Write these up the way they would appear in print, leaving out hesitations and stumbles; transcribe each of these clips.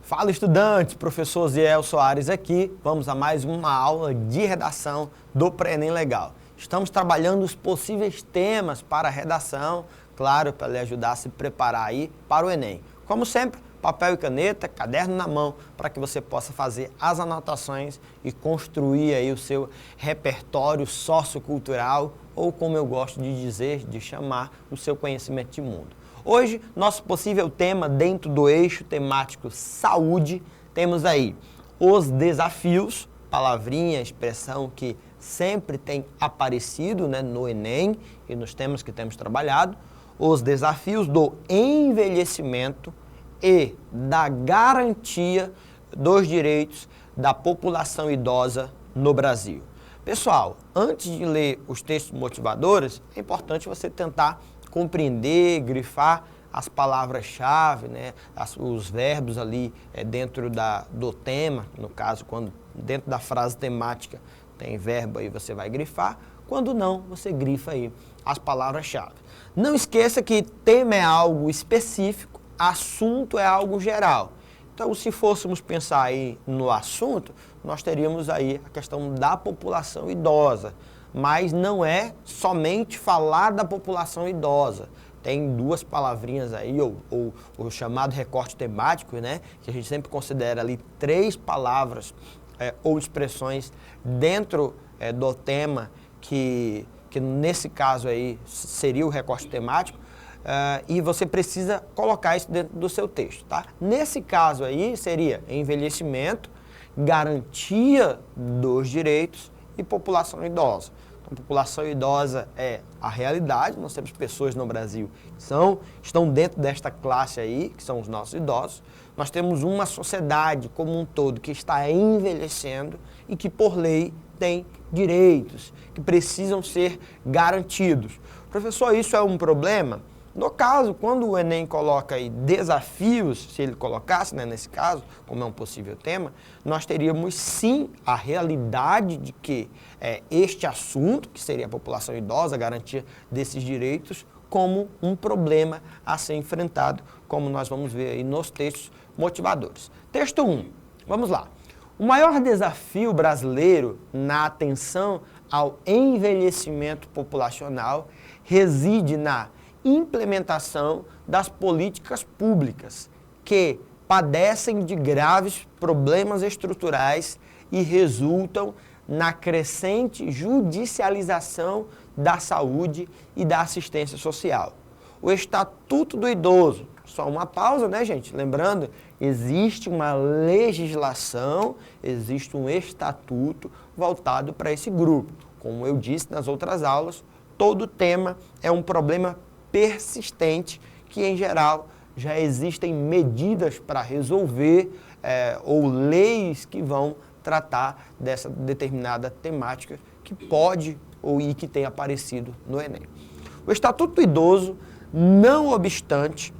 Fala, estudantes, professor Ziel Soares aqui. Vamos a mais uma aula de redação do Pré-ENEM Legal. Estamos trabalhando os possíveis temas para a redação, claro, para lhe ajudar a se preparar aí para o Enem. Como sempre, papel e caneta, caderno na mão, para que você possa fazer as anotações e construir aí o seu repertório sociocultural, ou como eu gosto de dizer, de chamar, o seu conhecimento de mundo. Hoje, nosso possível tema dentro do eixo temático saúde, temos aí os desafios, palavrinha, expressão que sempre tem aparecido, né, no Enem e nos temas que temos trabalhado, os desafios do envelhecimento e da garantia dos direitos da população idosa no Brasil. Pessoal, antes de ler os textos motivadores, é importante você tentar compreender, grifar as palavras-chave, né, os verbos ali dentro do tema, no caso, quando dentro da frase temática tem verbo aí você vai grifar, quando não, você grifa aí as palavras-chave. Não esqueça que tema é algo específico, assunto é algo geral. Então, se fôssemos pensar aí no assunto, nós teríamos aí a questão da população idosa, mas não é somente falar da população idosa. Tem duas palavrinhas aí, ou o chamado recorte temático, né, que a gente sempre considera ali 3 palavras ou expressões dentro do tema, que nesse caso aí seria o recorte temático, e você precisa colocar isso dentro do seu texto, tá? Nesse caso aí seria envelhecimento, garantia dos direitos e população idosa. Então, população idosa é a realidade, nós temos pessoas no Brasil que estão dentro desta classe aí, que são os nossos idosos. Nós temos uma sociedade como um todo que está envelhecendo e que, por lei, tem direitos que precisam ser garantidos. Professor, isso é um problema? No caso, quando o Enem coloca aí desafios, se ele colocasse, né, nesse caso, como é um possível tema, nós teríamos sim a realidade de que este assunto, que seria a população idosa, a garantia desses direitos, como um problema a ser enfrentado, como nós vamos ver aí nos textos motivadores. Texto 1, vamos lá. O maior desafio brasileiro na atenção ao envelhecimento populacional reside na implementação das políticas públicas que padecem de graves problemas estruturais e resultam na crescente judicialização da saúde e da assistência social. O Estatuto do Idoso, só uma pausa, né, gente? Lembrando, existe uma legislação, existe um estatuto voltado para esse grupo. Como eu disse nas outras aulas, todo tema é um problema persistente que, em geral, já existem medidas para resolver ou leis que vão tratar dessa determinada temática que pode e que tem aparecido no Enem. O Estatuto do Idoso, não obstante,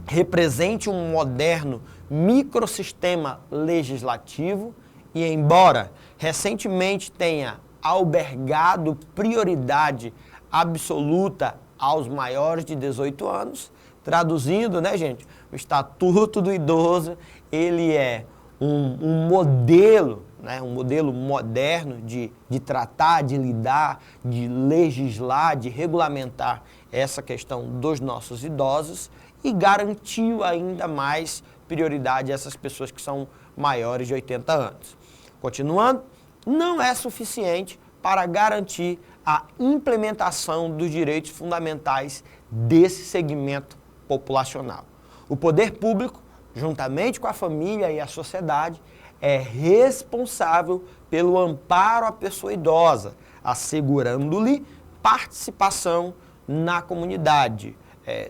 represente um moderno microsistema legislativo e, embora recentemente tenha albergado prioridade absoluta aos maiores de 18 anos, traduzindo, né, gente, o Estatuto do Idoso, ele é um modelo, né, um modelo moderno de tratar, de lidar, de legislar, de regulamentar essa questão dos nossos idosos e garantiu ainda mais prioridade a essas pessoas que são maiores de 80 anos. Continuando, não é suficiente para garantir a implementação dos direitos fundamentais desse segmento populacional. O poder público, juntamente com a família e a sociedade, é responsável pelo amparo à pessoa idosa, assegurando-lhe participação na comunidade,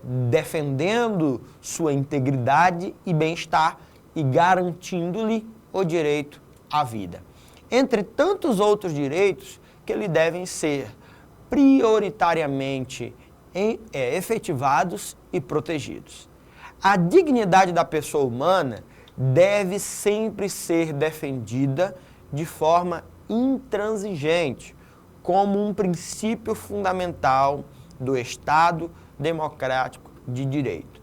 defendendo sua integridade e bem-estar e garantindo-lhe o direito à vida. Entre tantos outros direitos que lhe devem ser prioritariamente efetivados e protegidos. A dignidade da pessoa humana deve sempre ser defendida de forma intransigente, como um princípio fundamental do Estado democrático de direito.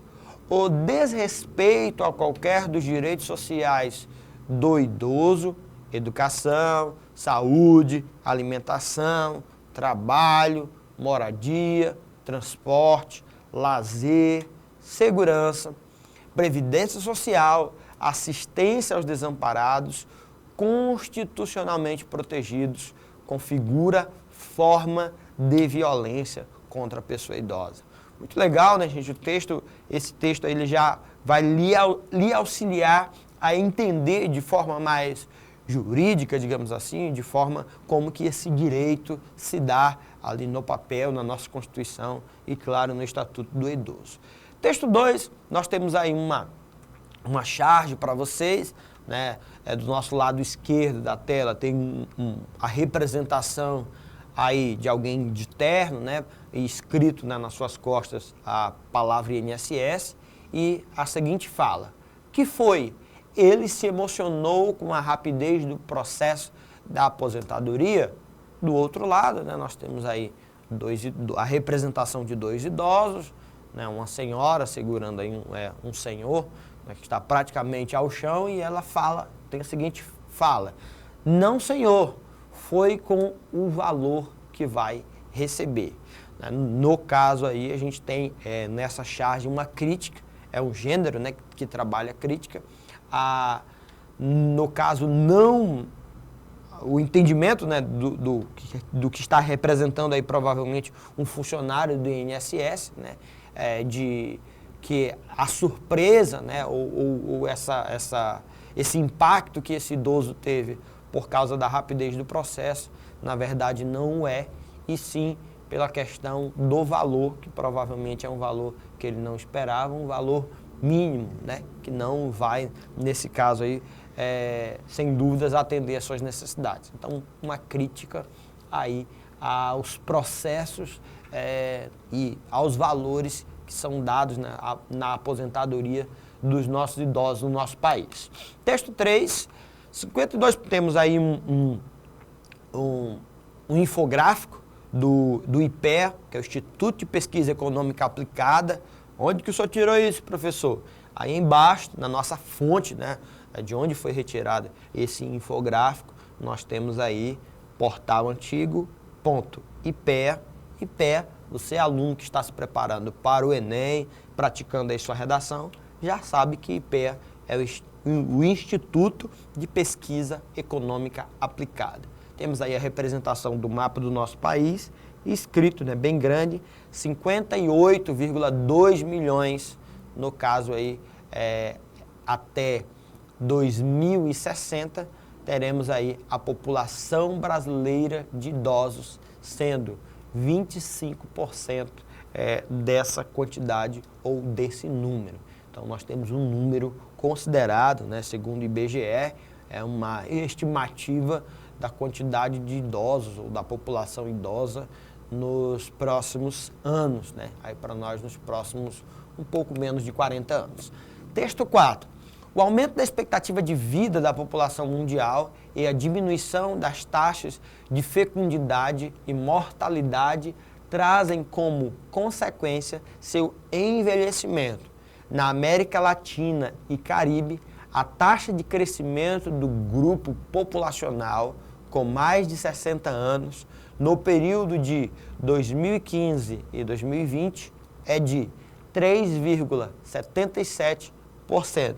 o desrespeito a qualquer dos direitos sociais do idoso, educação, saúde, alimentação, trabalho, moradia, transporte, lazer, segurança, previdência social, assistência aos desamparados, constitucionalmente protegidos, configura forma de violência contra a pessoa idosa. Muito legal, né, gente? Esse texto aí, ele já vai lhe auxiliar a entender de forma mais jurídica, digamos assim, de forma como que esse direito se dá ali no papel, na nossa Constituição e, claro, no Estatuto do Idoso. Texto 2, nós temos aí uma charge para vocês, né? Do nosso lado esquerdo da tela tem a representação aí de alguém de terno, né? E escrito, né, nas suas costas a palavra INSS e a seguinte fala, que foi, ele se emocionou com a rapidez do processo da aposentadoria. Do outro lado, né, nós temos aí a representação de dois idosos, né, uma senhora segurando aí um senhor, né, que está praticamente ao chão, e ela tem a seguinte fala, não senhor, foi com o valor que vai receber. No caso aí a gente tem nessa charge uma crítica, é um gênero, né, que trabalha a crítica, no caso não o entendimento, né, do que está representando aí provavelmente um funcionário do INSS, né, de que a surpresa, né, ou esse impacto que esse idoso teve por causa da rapidez do processo, na verdade não é, e sim pela questão do valor, que provavelmente é um valor que ele não esperava, um valor mínimo, né, que não vai, nesse caso aí, sem dúvidas, atender às suas necessidades. Então, uma crítica aí aos processos e aos valores que são dados, né, na aposentadoria dos nossos idosos no nosso país. Texto 3, 52, temos aí um infográfico do IPEA, que é o Instituto de Pesquisa Econômica Aplicada. Onde que o senhor tirou isso, professor? Aí embaixo, na nossa fonte, né, de onde foi retirado esse infográfico, nós temos aí portal antigo.ipea. IPEA, você aluno que está se preparando para o Enem, praticando aí sua redação, já sabe que IPEA é o Instituto de Pesquisa Econômica Aplicada. Temos aí a representação do mapa do nosso país, escrito, né, bem grande, 58,2 milhões, no caso aí, até 2060, teremos aí a população brasileira de idosos sendo 25% dessa quantidade ou desse número. Então, nós temos um número considerado, né, segundo o IBGE, é uma estimativa da quantidade de idosos ou da população idosa nos próximos anos, né? Aí para nós nos próximos um pouco menos de 40 anos. Texto 4. O aumento da expectativa de vida da população mundial e a diminuição das taxas de fecundidade e mortalidade trazem como consequência seu envelhecimento. Na América Latina e Caribe, a taxa de crescimento do grupo populacional com mais de 60 anos no período de 2015 e 2020 é de 3,77%,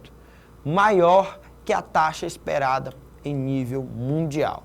maior que a taxa esperada em nível mundial.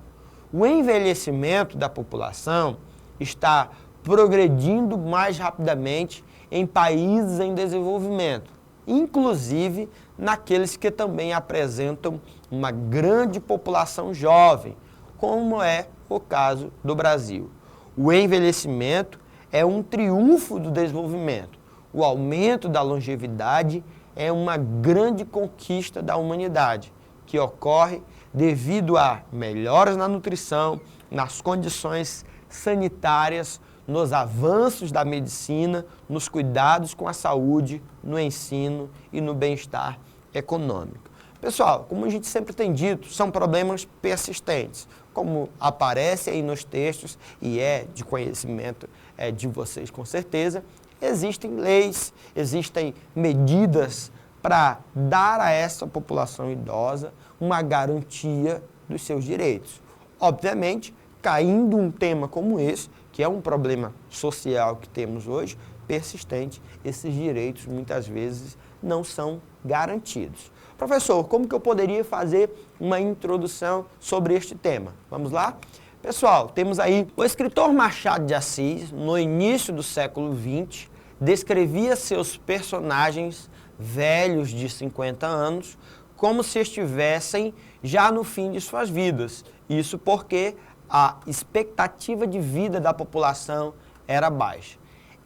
O envelhecimento da população está progredindo mais rapidamente em países em desenvolvimento, inclusive naqueles que também apresentam uma grande população jovem, como é o caso do Brasil. O envelhecimento é um triunfo do desenvolvimento. O aumento da longevidade é uma grande conquista da humanidade, que ocorre devido a melhoras na nutrição, nas condições sanitárias, nos avanços da medicina, nos cuidados com a saúde, no ensino e no bem-estar econômico. Pessoal, como a gente sempre tem dito, são problemas persistentes, como aparece aí nos textos e é de conhecimento de vocês com certeza. existem leis, existem medidas para dar a essa população idosa uma garantia dos seus direitos. Obviamente, caindo um tema como esse, que é um problema social que temos hoje, persistente, esses direitos muitas vezes não são garantidos. Professor, como que eu poderia fazer uma introdução sobre este tema? Vamos lá? Pessoal, temos aí o escritor Machado de Assis, no início do século XX, descrevia seus personagens velhos de 50 anos como se estivessem já no fim de suas vidas. Isso porque a expectativa de vida da população era baixa.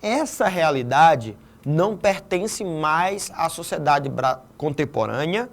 Essa realidade não pertence mais à sociedade contemporânea,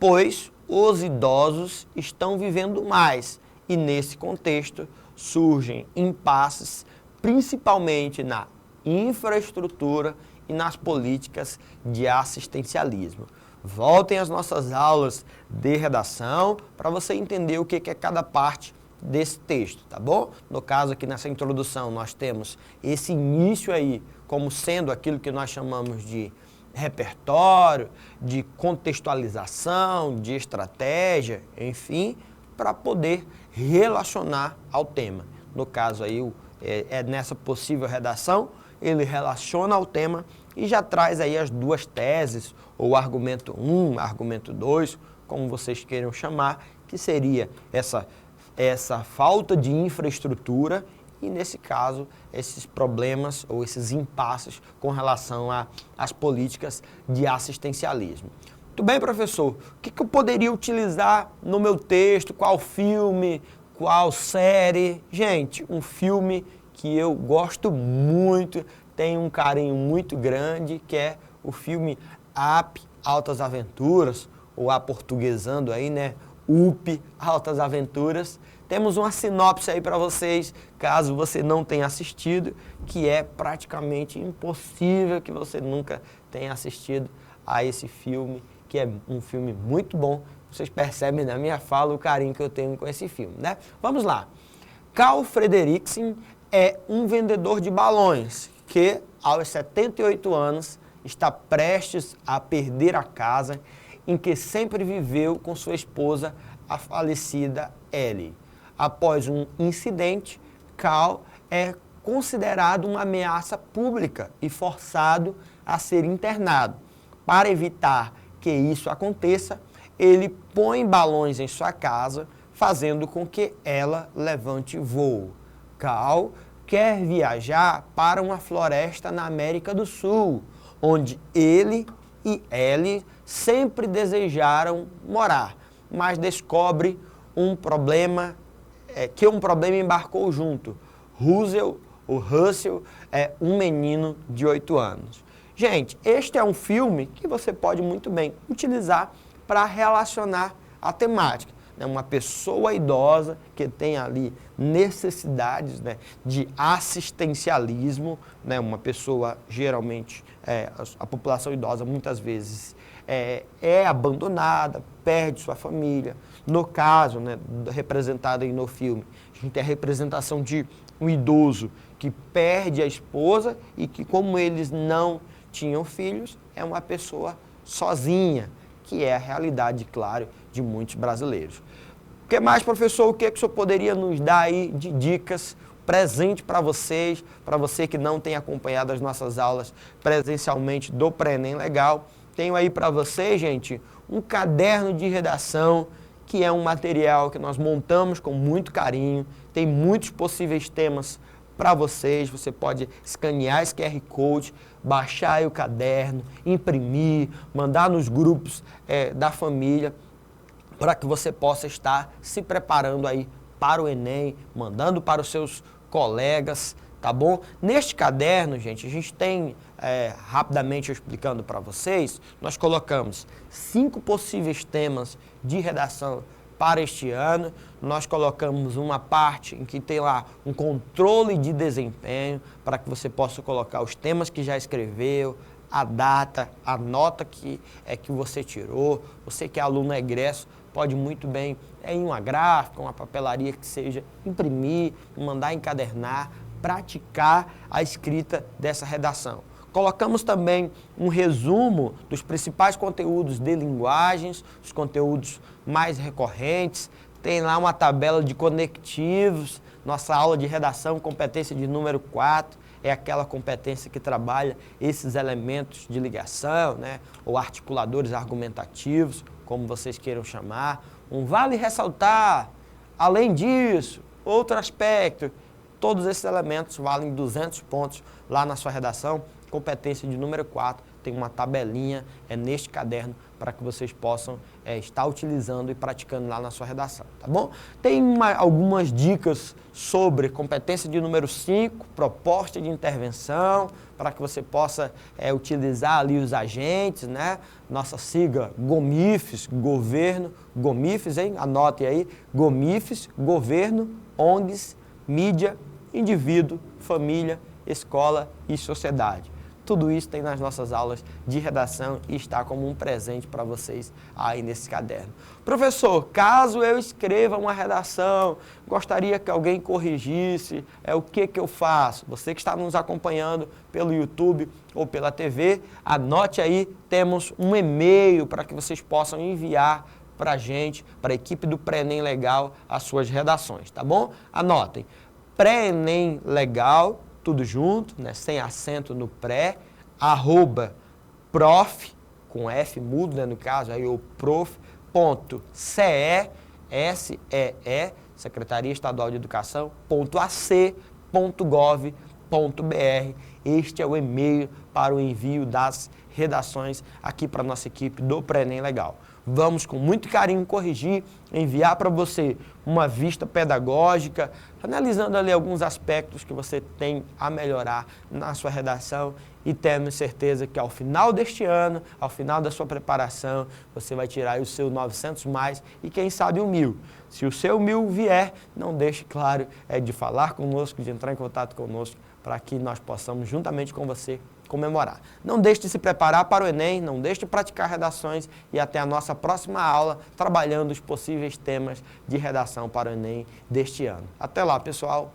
pois os idosos estão vivendo mais e, nesse contexto, surgem impasses, principalmente na infraestrutura e nas políticas de assistencialismo. Voltem às nossas aulas de redação para você entender o que é cada parte desse texto, tá bom? No caso aqui nessa introdução nós temos esse início aí como sendo aquilo que nós chamamos de repertório, de contextualização, de estratégia, enfim, para poder relacionar ao tema. No caso aí, nessa possível redação, ele relaciona ao tema e já traz aí as duas teses, ou argumento 1, argumento 2, como vocês queiram chamar, que seria essa falta de infraestrutura e, nesse caso, esses problemas ou esses impasses com relação às políticas de assistencialismo. Muito bem, professor, o que eu poderia utilizar no meu texto? Qual filme? Qual série? Gente, um filme que eu gosto muito, tenho um carinho muito grande, que é o filme Up, Altas Aventuras, ou aportuguesando aí, né? Up, Altas Aventuras. Temos uma sinopse aí para vocês, caso você não tenha assistido, que é praticamente impossível que você nunca tenha assistido a esse filme, que é um filme muito bom. Vocês percebem na minha fala o carinho que eu tenho com esse filme, né? Vamos lá. Carl Fredricksen é um vendedor de balões que, aos 78 anos, está prestes a perder a casa em que sempre viveu com sua esposa, a falecida Ellie. Após um incidente, Carl é considerado uma ameaça pública e forçado a ser internado. Para evitar que isso aconteça, ele põe balões em sua casa, fazendo com que ela levante voo. Carl quer viajar para uma floresta na América do Sul, onde ele e Ellie sempre desejaram morar, mas descobre que um problema embarcou junto. Russell é um menino de 8 anos. Gente, este é um filme que você pode muito bem utilizar para relacionar a temática. Uma pessoa idosa que tem ali necessidades, né, de assistencialismo, né, uma pessoa geralmente, a população idosa muitas vezes é abandonada, perde sua família. No caso, né, representado aí no filme, a gente tem a representação de um idoso que perde a esposa e que, como eles não tinham filhos, é uma pessoa sozinha, que é a realidade, claro, de muitos brasileiros. O que mais, professor? O que o senhor poderia nos dar aí de dicas, presente para vocês, para você que não tem acompanhado as nossas aulas presencialmente do Pré-ENEM Legal? Tenho aí para vocês, gente, um caderno de redação, que é um material que nós montamos com muito carinho, tem muitos possíveis temas para vocês. Você pode escanear esse QR Code, baixar aí o caderno, imprimir, mandar nos grupos da família, para que você possa estar se preparando aí para o Enem, mandando para os seus colegas, tá bom? Neste caderno, gente, a gente tem, rapidamente explicando para vocês, nós colocamos 5 possíveis temas de redação para este ano. Nós colocamos uma parte em que tem lá um controle de desempenho, para que você possa colocar os temas que já escreveu, a data, a nota que você tirou. Você que é aluno egresso, pode muito bem, em uma gráfica, uma papelaria que seja, imprimir, mandar encadernar, praticar a escrita dessa redação. Colocamos também um resumo dos principais conteúdos de linguagens, os conteúdos mais recorrentes. Tem lá uma tabela de conectivos. Nossa aula de redação, competência de número 4, é aquela competência que trabalha esses elementos de ligação, né? Ou articuladores argumentativos, como vocês queiram chamar. Vale ressaltar, além disso, outro aspecto, todos esses elementos valem 200 pontos lá na sua redação. Competência de número 4, tem uma tabelinha neste caderno para que vocês possam estar utilizando e praticando lá na sua redação, tá bom? Tem algumas dicas sobre competência de número 5, proposta de intervenção, para que você possa utilizar ali os agentes, né? Nossa sigla GOMIFES, governo, GOMIFES, hein? Anote aí, GOMIFES, governo, ONGs, mídia, indivíduo, família, escola e sociedade. Tudo isso tem nas nossas aulas de redação e está como um presente para vocês aí nesse caderno. Professor, caso eu escreva uma redação, gostaria que alguém corrigisse, o que eu faço? Você que está nos acompanhando pelo YouTube ou pela TV, anote aí, temos um e-mail para que vocês possam enviar para a gente, para a equipe do Pré-ENEM Legal, as suas redações, tá bom? Anotem, Pré-ENEM Legal, tudo junto, né, sem acento no pré, @prof, com F mudo, né, no caso, aí o prof.ce, S-E-E, Secretaria Estadual de Educação, .ac.gov.br. Este é o e-mail para o envio das redações aqui para a nossa equipe do Pré-ENEM Legal. Vamos com muito carinho corrigir, enviar para você uma vista pedagógica, analisando ali alguns aspectos que você tem a melhorar na sua redação e temos certeza que ao final deste ano, ao final da sua preparação, você vai tirar o seu 900 mais e quem sabe o 1000. Se o seu 1000 vier, não deixe, claro, de falar conosco, de entrar em contato conosco, para que nós possamos, juntamente com você, comemorar. Não deixe de se preparar para o Enem, não deixe de praticar redações e até a nossa próxima aula, trabalhando os possíveis temas de redação para o Enem deste ano. Até lá, pessoal!